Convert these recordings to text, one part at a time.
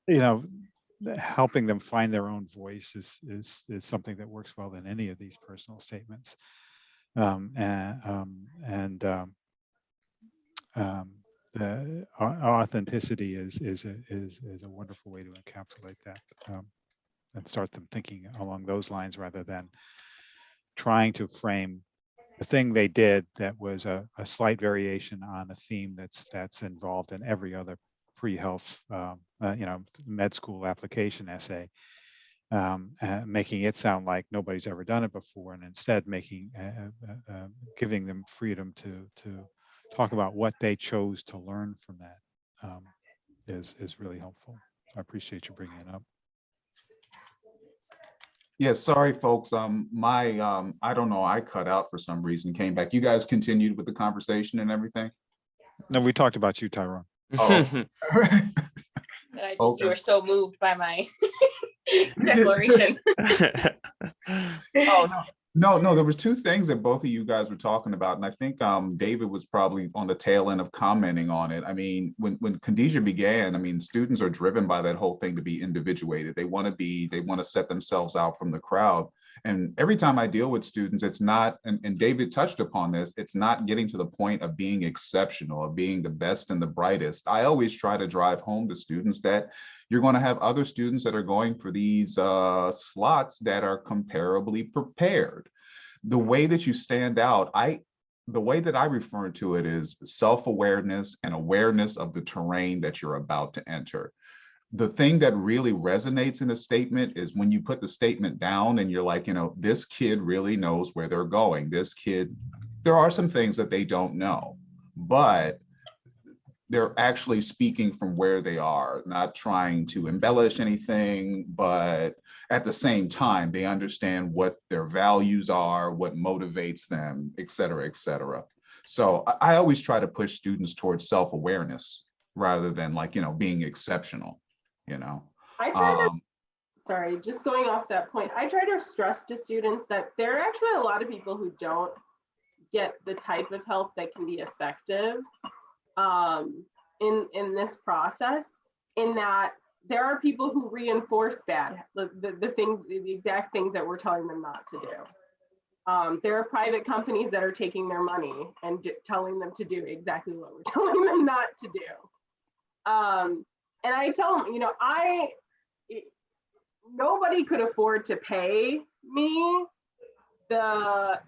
but helping them find their own voice is something that works well in any of these personal statements. The authenticity is a wonderful way to encapsulate that, and start them thinking along those lines rather than trying to frame the thing they did that was a slight variation on a theme that's involved in every other pre-health med school application essay, making it sound like nobody's ever done it before, and instead giving them freedom to talk about what they chose to learn from that, is really helpful. I appreciate you bringing it up. Yeah, sorry, folks. I don't know. I cut out for some reason, came back. You guys continued with the conversation and everything? No, we talked about you, Tyrone. Oh, You were so moved by my declaration. Oh, no. There was two things that both of you guys were talking about, and I think David was probably on the tail end of commenting on it. I mean, when Khadijah began, I mean, students are driven by that whole thing to be individuated. They want to set themselves out from the crowd. And every time I deal with students, it's not, and David touched upon this, it's not getting to the point of being exceptional, of being the best and the brightest. I always try to drive home to students that you're going to have other students that are going for these slots that are comparably prepared. The way that you stand out, the way that I refer to it is self-awareness and awareness of the terrain that you're about to enter. The thing that really resonates in a statement is when you put the statement down and you're like, this kid really knows where they're going. This kid, there are some things that they don't know, but they're actually speaking from where they are, not trying to embellish anything, but at the same time, they understand what their values are, what motivates them, et cetera, et cetera. So I always try to push students towards self-awareness rather than being exceptional, I try to, sorry, just going off that point, I try to stress to students that there are actually a lot of people who don't get the type of help that can be effective in this process, in that there are people who reinforce the exact things that we're telling them not to do. There are private companies that are taking their money and telling them to do exactly what we're telling them not to do. And I tell them, nobody could afford to pay me for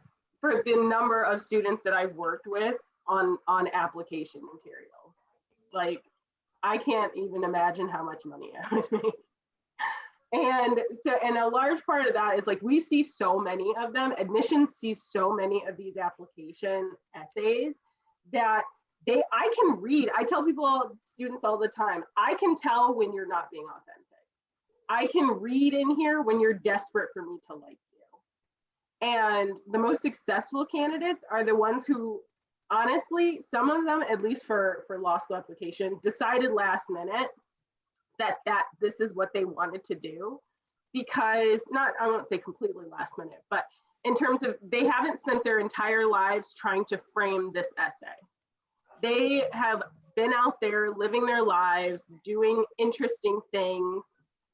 the number of students that I've worked with on application material. Like, I can't even imagine how much money I would make. And a large part of that is we see so many of them, admissions sees so many of these application essays that I can read. I tell students all the time, I can tell when you're not being authentic. I can read in here when you're desperate for me to like you. And the most successful candidates are the ones who, honestly, some of them, at least for law school application, decided last minute that this is what they wanted to do, because I won't say completely last minute, but in terms of they haven't spent their entire lives trying to frame this essay. They have been out there living their lives, doing interesting things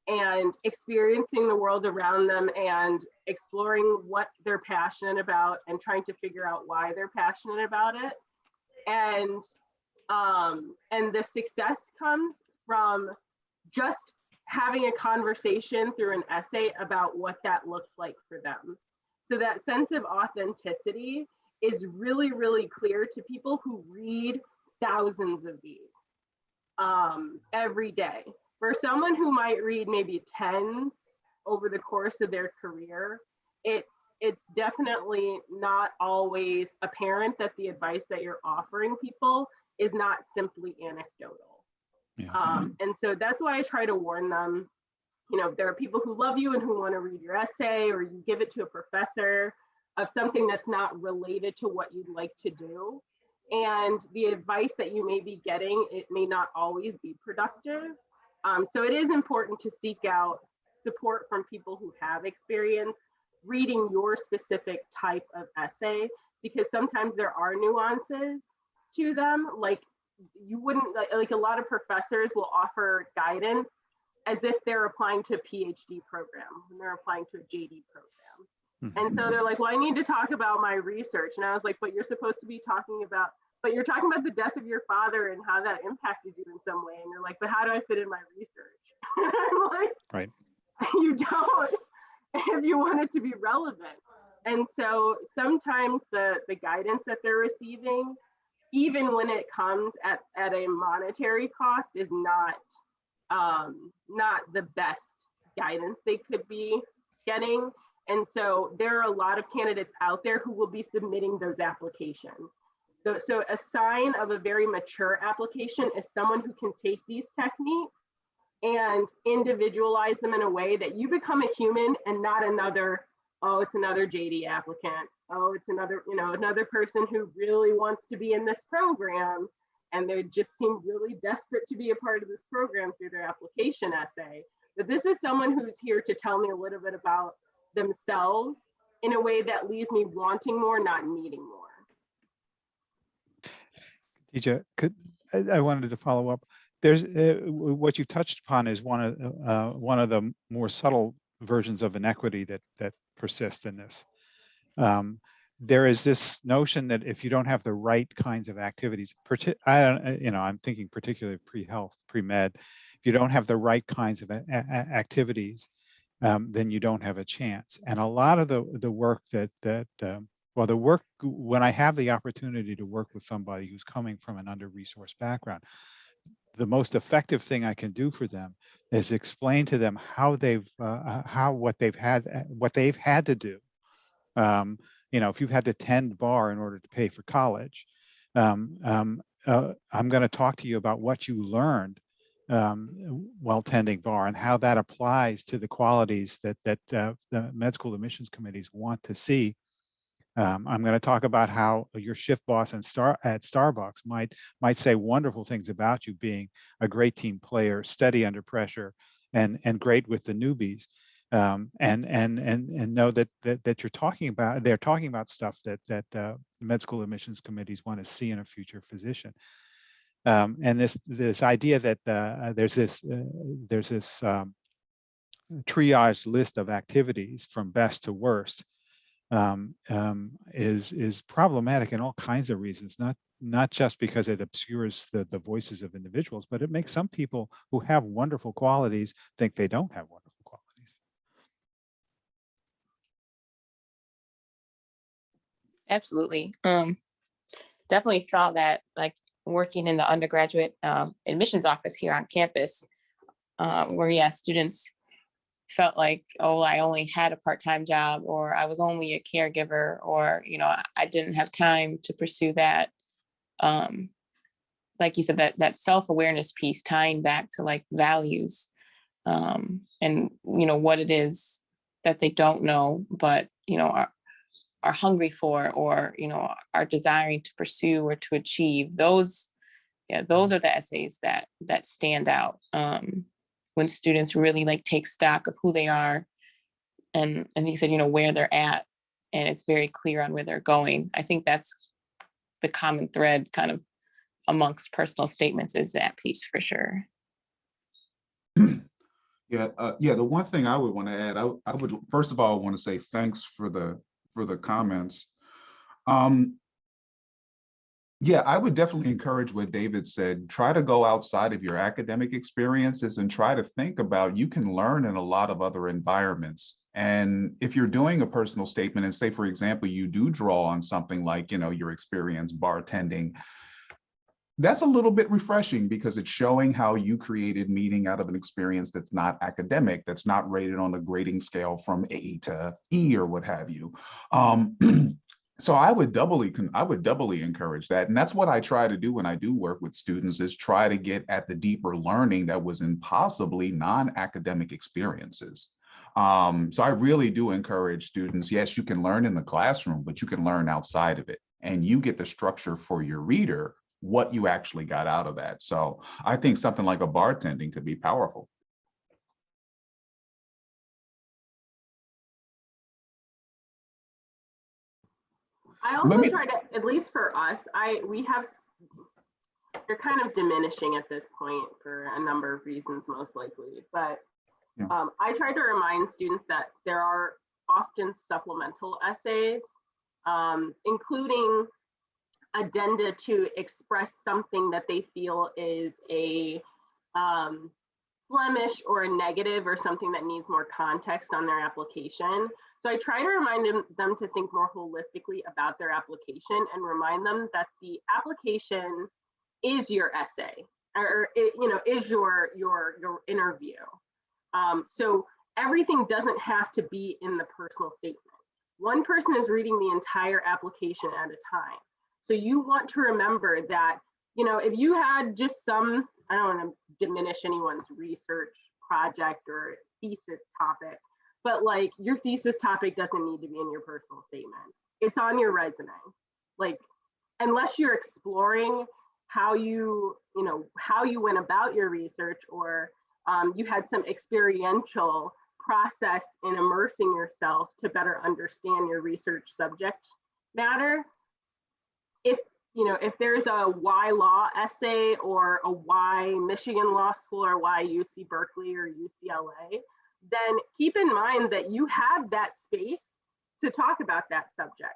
and experiencing the world around them and exploring what they're passionate about and trying to figure out why they're passionate about it. And the success comes from just having a conversation through an essay about what that looks like for them. So that sense of authenticity is really, really clear to people who read thousands of these every day. For someone who might read maybe tens over the course of their career, it's definitely not always apparent that the advice that you're offering people is not simply anecdotal. Yeah. And so that's why I try to warn them, there are people who love you and who want to read your essay, or you give it to a professor of something that's not related to what you'd like to do. And the advice that you may be getting, it may not always be productive. So it is important to seek out support from people who have experience reading your specific type of essay, because sometimes there are nuances to them. Like you wouldn't, like a lot of professors will offer guidance as if they're applying to a PhD program when they're applying to a JD program. And so they're like, well, I need to talk about my research. And I was like, but you're supposed to be talking about, but you're talking about the death of your father and how that impacted you in some way. And you're like, but how do I fit in my research? I'm like, Right. You don't, if you want it to be relevant. And so sometimes the guidance that they're receiving, even when it comes at a monetary cost, is not the best guidance they could be getting. And so there are a lot of candidates out there who will be submitting those applications. So a sign of a very mature application is someone who can take these techniques and individualize them in a way that you become a human and not another, oh, it's another JD applicant. Oh, it's another, another person who really wants to be in this program. And they just seem really desperate to be a part of this program through their application essay. But this is someone who's here to tell me a little bit about themselves in a way that leaves me wanting more, not needing more. DJ, I wanted to follow up. There's what you touched upon is one of the more subtle versions of inequity that persist in this. There is this notion that if you don't have the right kinds of activities, I'm thinking particularly pre-health, pre-med, if you don't have the right kinds of activities, then you don't have a chance. And a lot of the work when I have the opportunity to work with somebody who's coming from an under-resourced background, the most effective thing I can do for them is explain to them how what they've had to do. If you've had to tend bar in order to pay for college, I'm going to talk to you about what you learned while tending bar and how that applies to the qualities that the med school admissions committees want to see. I'm going to talk about how your shift boss at Starbucks might say wonderful things about you, being a great team player, steady under pressure, and great with the newbies, and know that they're talking about stuff that med school admissions committees want to see in a future physician. And this idea that there's this triage list of activities from best to worst is problematic in all kinds of reasons, not just because it obscures the voices of individuals, but it makes some people who have wonderful qualities think they don't have wonderful qualities. Absolutely. Definitely saw that, like working in the undergraduate admissions office here on campus, where students felt like, oh, I only had a part-time job, or I was only a caregiver, or, I didn't have time to pursue that. Like you said, that self-awareness piece, tying back to like values, and, what it is that they don't know, but, are hungry for, or, are desiring to pursue or to achieve. Those are the essays that stand out. When students really like take stock of who they are, and he said, where they're at, and it's very clear on where they're going. I think that's the common thread kind of amongst personal statements, is that piece for sure. Yeah, the one thing I would want to add, I would first of all want to say thanks for the comments. Yeah, I would definitely encourage what David said. Try to go outside of your academic experiences and try to think about, you can learn in a lot of other environments. And if you're doing a personal statement and say, for example, you do draw on something like, your experience bartending, that's a little bit refreshing because it's showing how you created meaning out of an experience that's not academic, that's not rated on a grading scale from A to E or what have you. So I would doubly encourage that. And that's what I try to do when I do work with students, is try to get at the deeper learning that was in possibly non-academic experiences. So I really do encourage students, yes, you can learn in the classroom, but you can learn outside of it, and you get the structure for your reader, what you actually got out of that. So I think something like a bartending could be powerful. I also try to, at least for us, we have they're kind of diminishing at this point for a number of reasons, most likely. But Yeah. I try to remind students that there are often supplemental essays, including addenda to express something that they feel is a blemish or a negative or something that needs more context on their application. So I try to remind them to think more holistically about their application and remind them that the application is your essay, or it, is your interview. So everything doesn't have to be in the personal statement. One person is reading the entire application at a time. So you want to remember that, if you had just some, I don't want to diminish anyone's research project or thesis topic, but like your thesis topic doesn't need to be in your personal statement. It's on your resume. Like, unless you're exploring how you went about your research, or you had some experiential process in immersing yourself to better understand your research subject matter. If there's a why law essay or a why Michigan Law School or why UC Berkeley or UCLA, then keep in mind that you have that space to talk about that subject.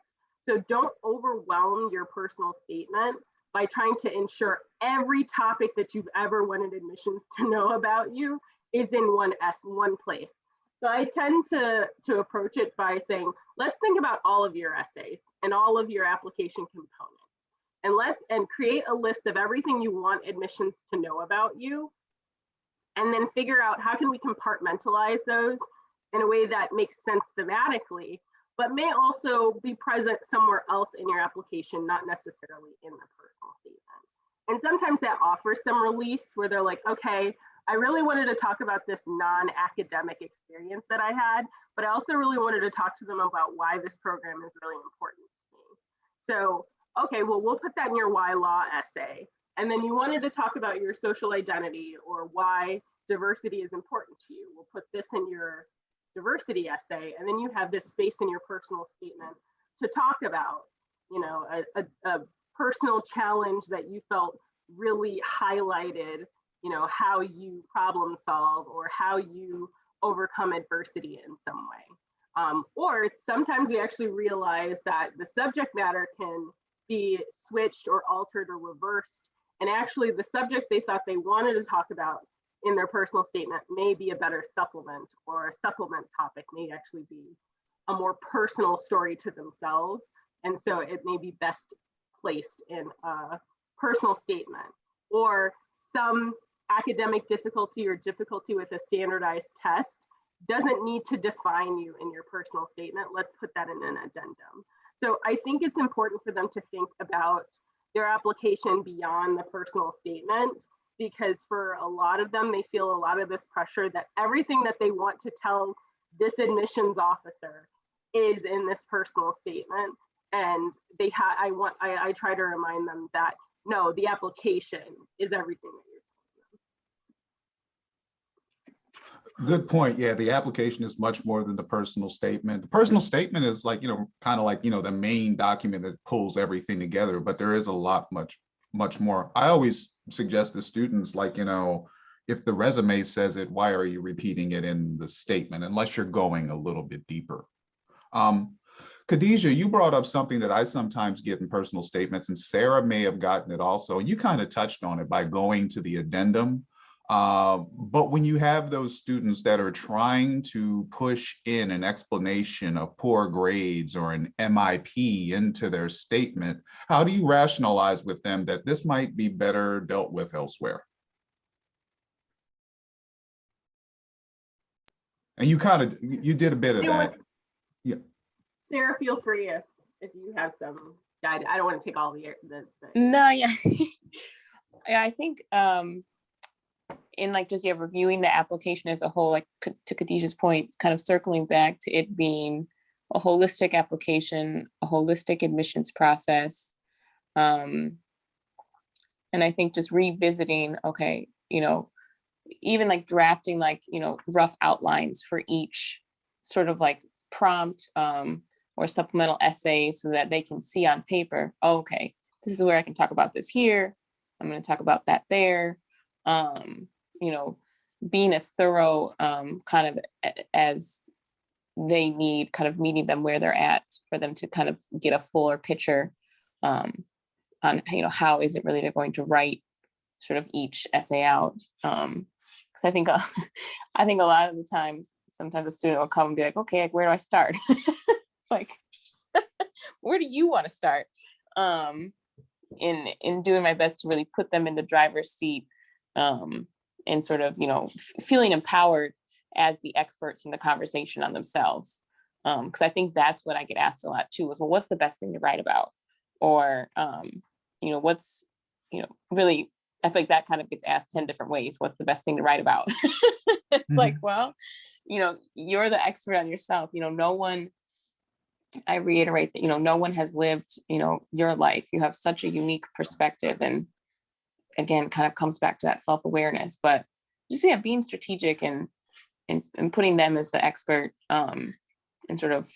So don't overwhelm your personal statement by trying to ensure every topic that you've ever wanted admissions to know about you is in one place. So I tend to approach it by saying, let's think about all of your essays and all of your application components. And create a list of everything you want admissions to know about you, and then figure out how can we compartmentalize those in a way that makes sense thematically, but may also be present somewhere else in your application, not necessarily in the personal statement. And sometimes that offers some release where they're like, okay, I really wanted to talk about this non-academic experience that I had, but I also really wanted to talk to them about why this program is really important to me. So, okay, well, we'll put that in your why law essay. And then you wanted to talk about your social identity or why diversity is important to you. We'll put this in your diversity essay. And then you have this space in your personal statement to talk about, a personal challenge that you felt really highlighted, how you problem solve or how you overcome adversity in some way. Or sometimes we actually realize that the subject matter can be switched or altered or reversed. And actually the subject they thought they wanted to talk about in their personal statement may be a better supplement, or a supplement topic may actually be a more personal story to themselves. And so it may be best placed in a personal statement. Or some academic difficulty or difficulty with a standardized test doesn't need to define you in your personal statement. Let's put that in an addendum. So I think it's important for them to think about their application beyond the personal statement, because for a lot of them, they feel a lot of this pressure that everything that they want to tell this admissions officer is in this personal statement. And I try to remind them that no, the application is everything that you're telling them. Good point. Yeah, the application is much more than the personal statement. The personal statement is like, kind of like, the main document that pulls everything together, but there is a lot, much more. I always suggest to students, like, if the resume says it, why are you repeating it in the statement, unless you're going a little bit deeper? Khadijah, you brought up something that I sometimes get in personal statements, and Sarah may have gotten it also. You kind of touched on it by going to the addendum. But when you have those students that are trying to push in an explanation of poor grades or an MIP into their statement, how do you rationalize with them that this might be better dealt with elsewhere? And you did a bit of that. Yeah. Sarah, feel free if you have some guide. I don't want to take all the No, yeah. Yeah, I think in like just reviewing the application as a whole, like to Khadijah's point, kind of circling back to it being a holistic application, a holistic admissions process. And I think just revisiting, okay, even like drafting like, rough outlines for each sort of like prompt or supplemental essay so that they can see on paper, oh, okay, this is where I can talk about this here. I'm going to talk about that there. You know, being as thorough kind of as they need, kind of meeting them where they're at for them to kind of get a fuller picture on, you know, how is it really they're going to write sort of each essay out. Because I think I think a lot of the times, sometimes a student will come and be like, okay, like, where do I start? It's like, where do you want to start? In doing my best to really put them in the driver's seat, and sort of, you know, feeling empowered as the experts in the conversation on themselves. Because I think that's what I get asked a lot too, is, well, what's the best thing to write about? Or, you know, what's, you know, really, I feel like that kind of gets asked 10 different ways. What's the best thing to write about? It's like, well, you know, you're the expert on yourself. You know, no one, I reiterate that, you know, no one has lived, you know, your life. You have such a unique perspective. And again, kind of comes back to that self-awareness, but just, yeah, being strategic and putting them as the expert, and sort of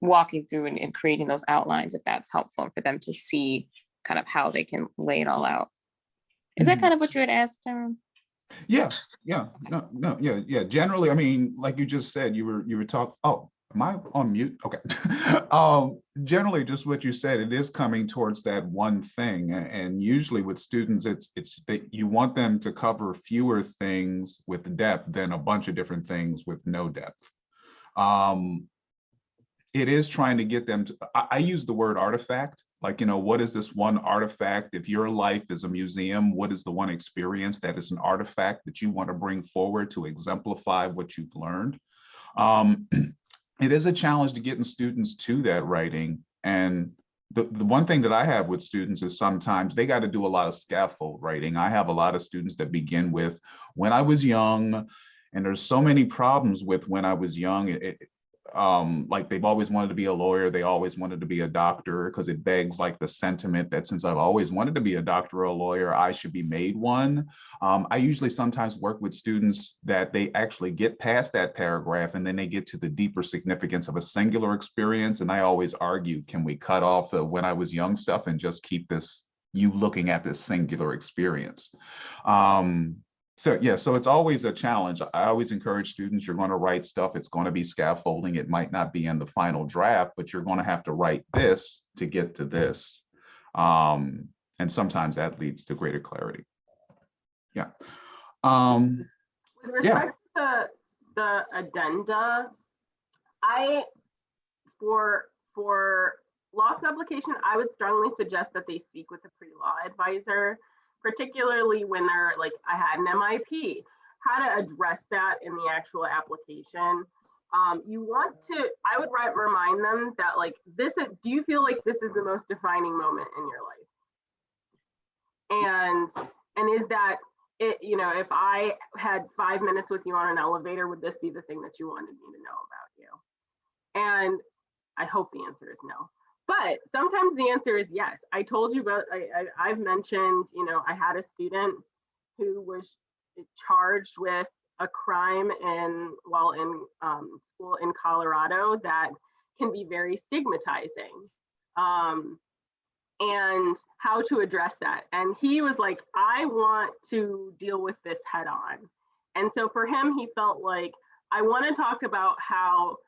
walking through and creating those outlines, if that's helpful for them to see kind of how they can lay it all out. Is that kind of what you had asked, Tim? Yeah, yeah. Generally, I mean, like you just said, you were talking. Oh, am I on mute? Okay. Generally, just what you said, it is coming towards that one thing, and usually with students, it's that you want them to cover fewer things with depth than a bunch of different things with no depth. It is trying to get them to, I use the word artifact, like, you know, what is this one artifact? If your life is a museum, what is the one experience that is an artifact that you want to bring forward to exemplify what you've learned? It is a challenge to getting students to that writing. And the one thing that I have with students is sometimes they got to do a lot of scaffold writing. I have a lot of students that begin with, when I was young, and there's so many problems with when I was young. Like, they've always wanted to be a lawyer, they always wanted to be a doctor, because it begs like the sentiment that since I've always wanted to be a doctor or a lawyer, I should be made one. I usually sometimes work with students that they actually get past that paragraph and then they get to the deeper significance of a singular experience. And I always argue, can we cut off the when I was young stuff and just keep this, you looking at this singular experience? So yeah, so it's always a challenge. I always encourage students, you're going to write stuff, it's going to be scaffolding. It might not be in the final draft, but you're going to have to write this to get to this. And sometimes that leads to greater clarity. Yeah. With respect to the addenda, for law school application, I would strongly suggest that they speak with a pre-law advisor, particularly when they're like, I had an MIP, how to address that in the actual application. You want to, I would remind them that, like, do you feel like this is the most defining moment in your life? And is that it, you know, if I had 5 minutes with you on an elevator, would this be the thing that you wanted me to know about you? And I hope the answer is no. But sometimes the answer is yes. I told you about, I've mentioned, you know, I had a student who was charged with a crime while in school in Colorado that can be very stigmatizing, and how to address that. And he was like, I want to deal with this head on. And so for him, he felt like, I want to talk about how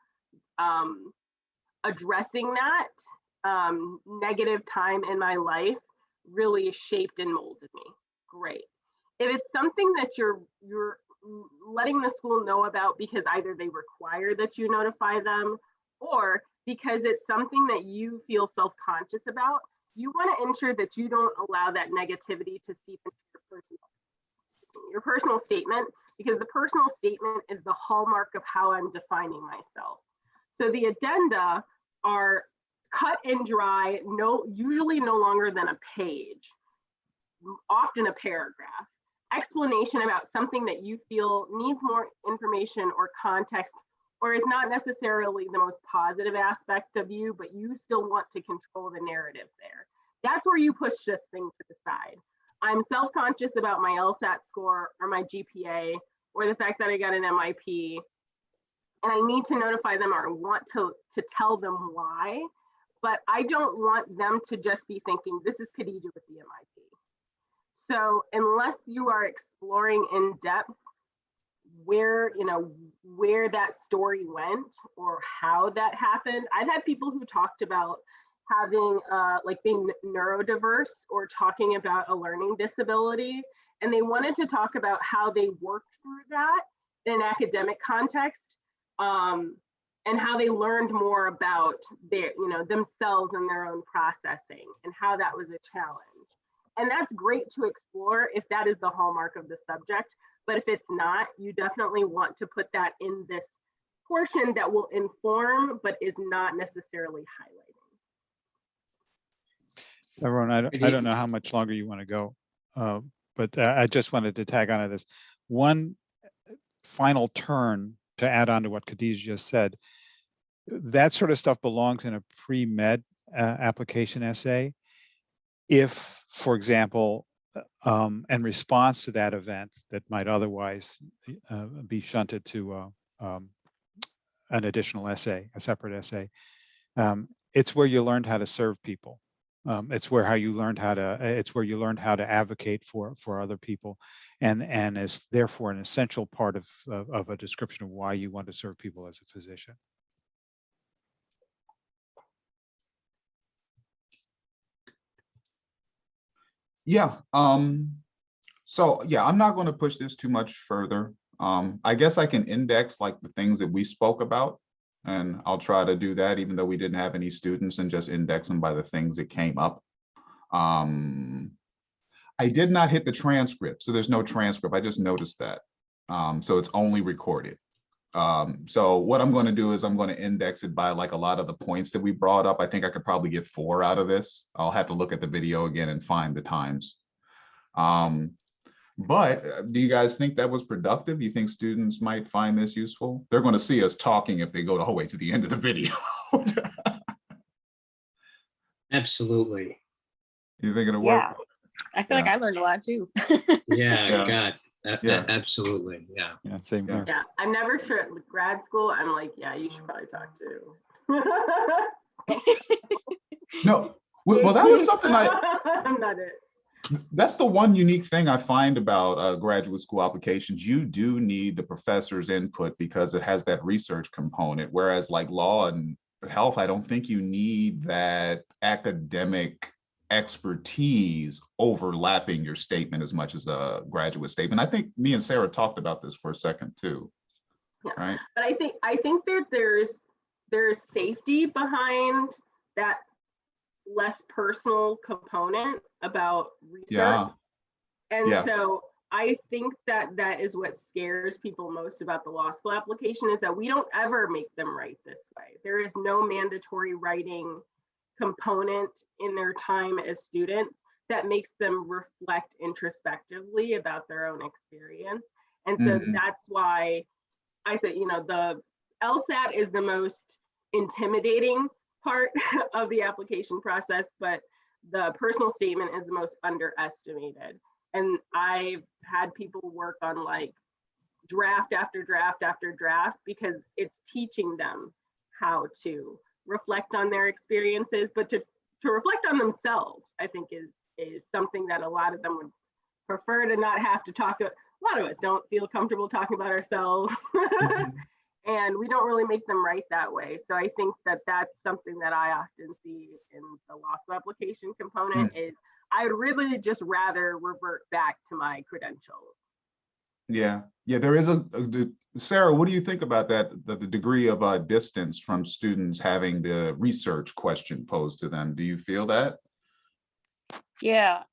addressing that negative time in my life really shaped and molded me. Great. If it's something that you're letting the school know about because either they require that you notify them, or because it's something that you feel self-conscious about, you want to ensure that you don't allow that negativity to seep into your personal statement, because the personal statement is the hallmark of how I'm defining myself. So the addenda are cut and dry, usually no longer than a page, often a paragraph, explanation about something that you feel needs more information or context, or is not necessarily the most positive aspect of you, but you still want to control the narrative there. That's where you push this thing to the side. I'm self-conscious about my LSAT score or my GPA, or the fact that I got an MIP, and I need to notify them or want to tell them why. But I don't want them to just be thinking, this is Khadija with the MIP. So unless you are exploring in depth where, where that story went or how that happened. I've had people who talked about having like being neurodiverse or talking about a learning disability, and they wanted to talk about how they worked through that in an academic context, and how they learned more about their, themselves and their own processing and how that was a challenge. And that's great to explore if that is the hallmark of the subject. But if it's not, you definitely want to put that in this portion that will inform, but is not necessarily highlighting. Tyrone, I don't know how much longer you want to go, but I just wanted to tag onto this. One final turn to add on to what Khadija just said. That sort of stuff belongs in a pre-med application essay. If, for example, in response to that event that might otherwise be shunted to an additional essay, a separate essay, it's where you learned how to serve people. It's where you learned how to advocate for other people, and is therefore an essential part of a description of why you want to serve people as a physician. Yeah. So yeah, I'm not going to push this too much further. I guess I can index like the things that we spoke about, and I'll try to do that even though we didn't have any students, and just index them by the things that came up. I did not hit the transcript, so there's no transcript. I just noticed that. So it's only recorded. So what I'm going to do is I'm going to index it by like a lot of the points that we brought up. I think I could probably get 4 out of this. I'll have to look at the video again and find the times. But do you guys think that was productive? You think students might find this useful? They're going to see us talking if they go the whole way to the end of the video. Absolutely. You think it'll work? Yeah, I feel like I learned a lot too. Yeah, Yeah. God, Yeah. absolutely. Yeah. Yeah, same Yeah. here. Yeah, I'm never sure at grad school, I'm like, yeah, you should probably talk to. No. Well, that was something I'm not it. that's the one unique thing I find about graduate school applications. You do need the professor's input because it has that research component. Whereas like law and health, I don't think you need that academic expertise overlapping your statement as much as a graduate statement. I think me and Sarah talked about this for a second too. Yeah. Right. But I think that there's safety behind that less personal component about research. Yeah. And Yeah. so I think that that is what scares people most about the law school application, is that we don't ever make them write this way. There is no mandatory writing component in their time as students that makes them reflect introspectively about their own experience. And so that's why I said, the LSAT is the most intimidating part of the application process, but the personal statement is the most underestimated. And I've had people work on like draft after draft after draft because it's teaching them how to reflect on their experiences, but to reflect on themselves, I think is something that a lot of them would prefer to not have to talk about. A lot of us don't feel comfortable talking about ourselves. And we don't really make them write that way. So I think that that's something that I often see in the law school application component is I'd really just rather revert back to my credentials. Yeah. Yeah. There is Sarah, what do you think about that? The degree of distance from students having the research question posed to them. Do you feel that? Yeah,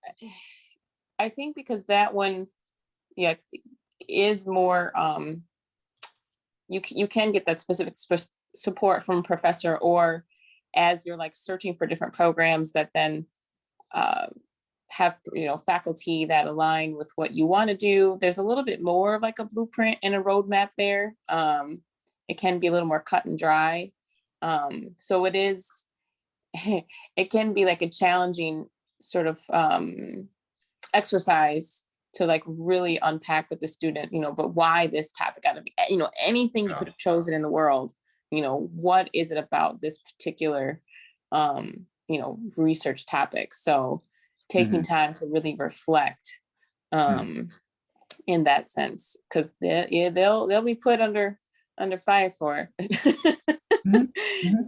I think because that one, is more, you can get that specific support from professor, or as you're like searching for different programs that then have faculty that align with what you want to do. There's a little bit more of like a blueprint and a roadmap there. It can be a little more cut and dry. So it is, it can be like a challenging sort of exercise to like really unpack with the student, but why this topic got to be, anything you could have chosen in the world, what is it about this particular, research topic? So taking time to really reflect in that sense, because they'll be put under fire for it.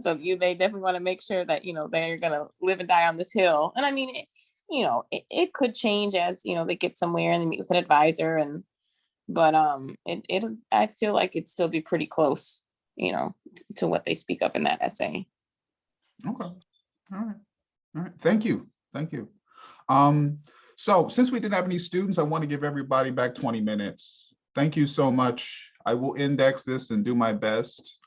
So they definitely want to make sure that, you know, they're gonna live and die on this hill. And I mean, it could change as, you know, they get somewhere and they meet with an advisor, but I feel like it'd still be pretty close, you know, to what they speak of in that essay. Okay. All right. All right. Thank you. Thank you. So since we didn't have any students, I want to give everybody back 20 minutes. Thank you so much. I will index this and do my best.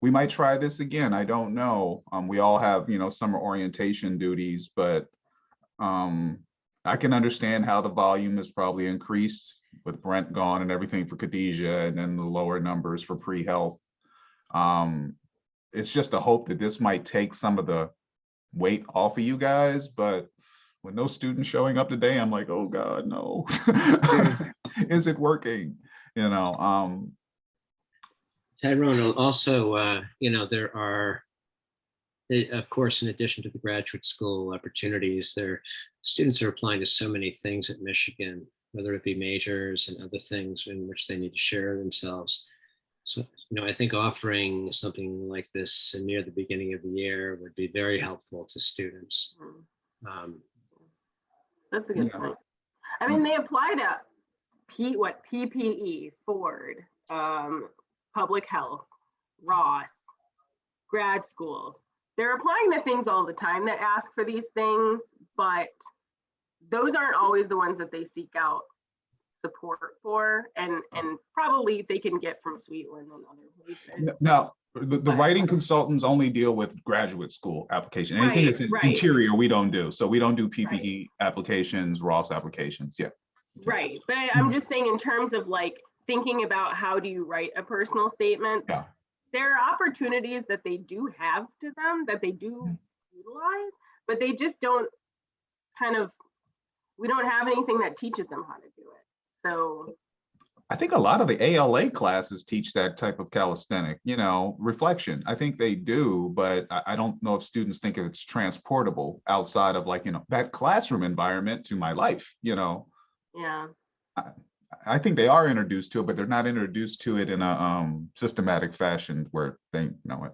We might try this again. I don't know. We all have, you know, summer orientation duties, but I can understand how the volume is probably increased with Brent gone and everything for Khadijah, and then the lower numbers for pre-health. It's just a hope that this might take some of the weight off of you guys, but with no students showing up today, I'm like, oh God, no. Is it working? You know, Tyrone, also, you know, there are, of course, in addition to the graduate school opportunities, students are applying to so many things at Michigan, whether it be majors and other things in which they need to share themselves. So, you know, I think offering something like this near the beginning of the year would be very helpful to students. That's a good point. I mean, they apply to PPE, Ford, public health, Ross, grad schools. They're applying to things all the time that ask for these things, but those aren't always the ones that they seek out support for, and probably they can get from Sweetland and other places. Now, the writing consultants only deal with graduate school application. Anything that's interior, we don't do. So we don't do PPE applications, Ross applications. Yeah. Right. But I'm just saying, in terms of like thinking about how do you write a personal statement, there are opportunities that they do have to them, that they do utilize, but they just don't we don't have anything that teaches them how to do it. So I think a lot of the ALA classes teach that type of calisthenic, you know, reflection. I think they do, but I don't know if students think it's transportable outside of, like, you know, that classroom environment to my life, you know. Yeah. I think they are introduced to it, but they're not introduced to it in a systematic fashion where they know it.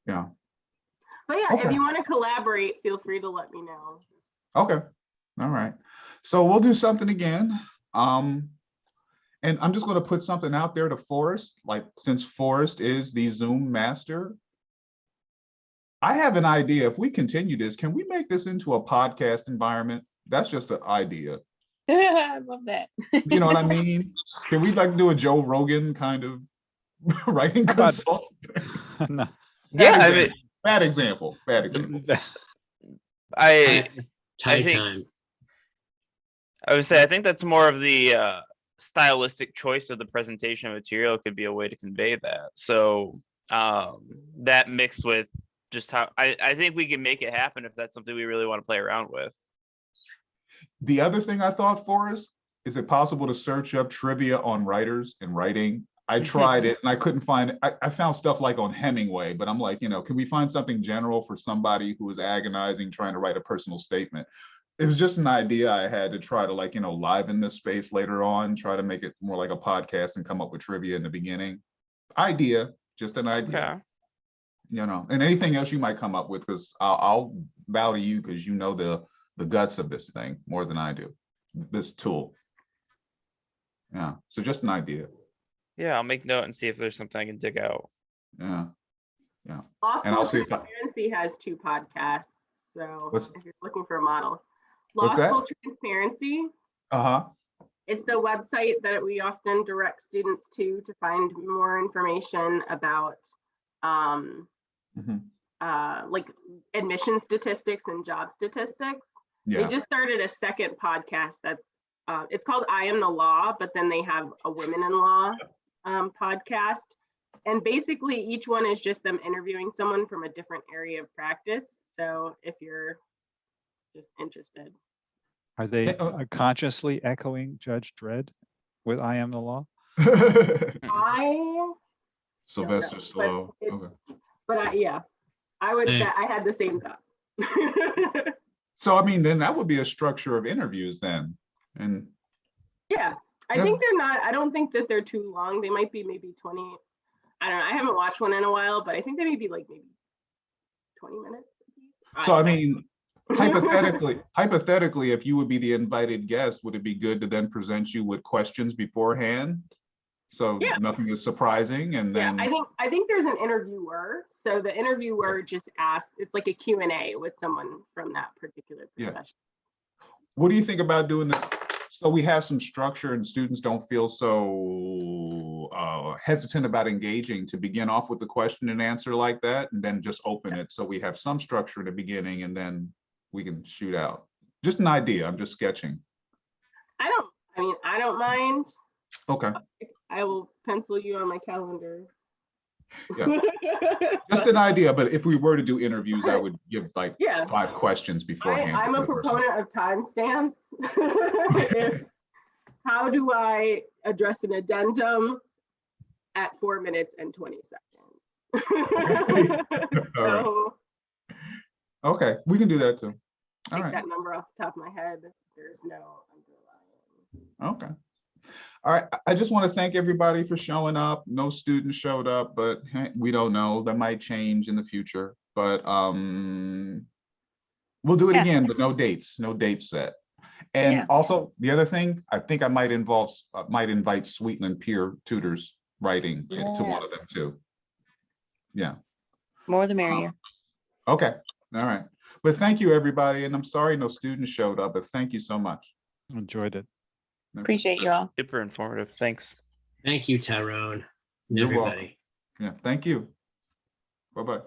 Yeah. But yeah, if you want to collaborate, feel free to let me know. Okay. All right. So we'll do something again. And I'm just going to put something out there to Forrest, like, since Forrest is the Zoom master, I have an idea. If we continue this, can we make this into a podcast environment? That's just an idea. I love that. You know what I mean? Can we like do a Joe Rogan kind of writing consult? No. Yeah, I mean, bad example. I Time. would say I think that's more of the stylistic choice of the presentation material could be a way to convey that. So that mixed with just how I think we can make it happen if that's something we really want to play around with. The other thing I thought for us, is it possible to search up trivia on writers and writing? I tried it and I couldn't find it. I found stuff like on Hemingway, but I'm like, you know, can we find something general for somebody who is agonizing trying to write a personal statement? It was just an idea I had to try to, like, you know, liven this space later on, try to make it more like a podcast and come up with trivia in the beginning. Idea, just an idea. Okay. You know, and anything else you might come up with, because I'll bow to you because you know the guts of this thing more than I do, this tool. Yeah, so just an idea. Yeah, I'll make note and see if there's something I can dig out. Yeah. Law And I'll School see if Transparency has 2 podcasts. So if you're looking for a model. Law What's that? School Transparency. Uh-huh. It's the website that we often direct students to find more information about like admission statistics and job statistics. Yeah. They just started a second podcast that's it's called I Am the Law, but then they have a Women in Law podcast. And basically each one is just them interviewing someone from a different area of practice. So if you're just interested. Are they consciously echoing Judge Dredd with I Am the Law? I Sylvester Slow. But yeah, I would. I had the same thought. So, I mean, then that would be a structure of interviews then. And Yeah, I Yeah. think they're not, I don't think that they're too long. They might be maybe 20, I don't know. I haven't watched one in a while, but I think they may be like maybe 20 minutes. so, I mean, hypothetically, if you would be the invited guest, would it be good to then present you with questions beforehand? So Yeah. nothing is surprising, and Yeah, then, I think there's an interviewer. So the interviewer just asks, it's like a Q&A with someone from that particular Yeah. profession. what do you think about doing this? So we have some structure and students don't feel so hesitant about engaging, to begin off with the question and answer like that, and then just open it. So we have some structure in the beginning and then we can shoot out. Just an idea, I'm just sketching. I don't mind. Okay, I will pencil you on my calendar. Yeah. just an idea, but if we were to do interviews, I would give like Yeah. 5 questions beforehand. I'm to a the person. proponent of timestamps. How do I address an addendum at 4 minutes and 20 seconds? All right. So Okay, we can do that too. All take right, that number off the top of my head. There's no underlying. okay. All right, I just want to thank everybody for showing up. No students showed up, but hey, we don't know. That might change in the future, but we'll do it Yeah. again, but no dates set. And Yeah. also the other thing, I think I might invite Sweetland peer tutors writing to one of them too. Yeah, More the merrier. okay, all right. But thank you, everybody, and I'm sorry no students showed up, but thank you so much. Enjoyed it. Appreciate you all. Super informative. Thanks. Thank you, Tyrone, and You're welcome. everybody. Yeah, thank you. Bye-bye.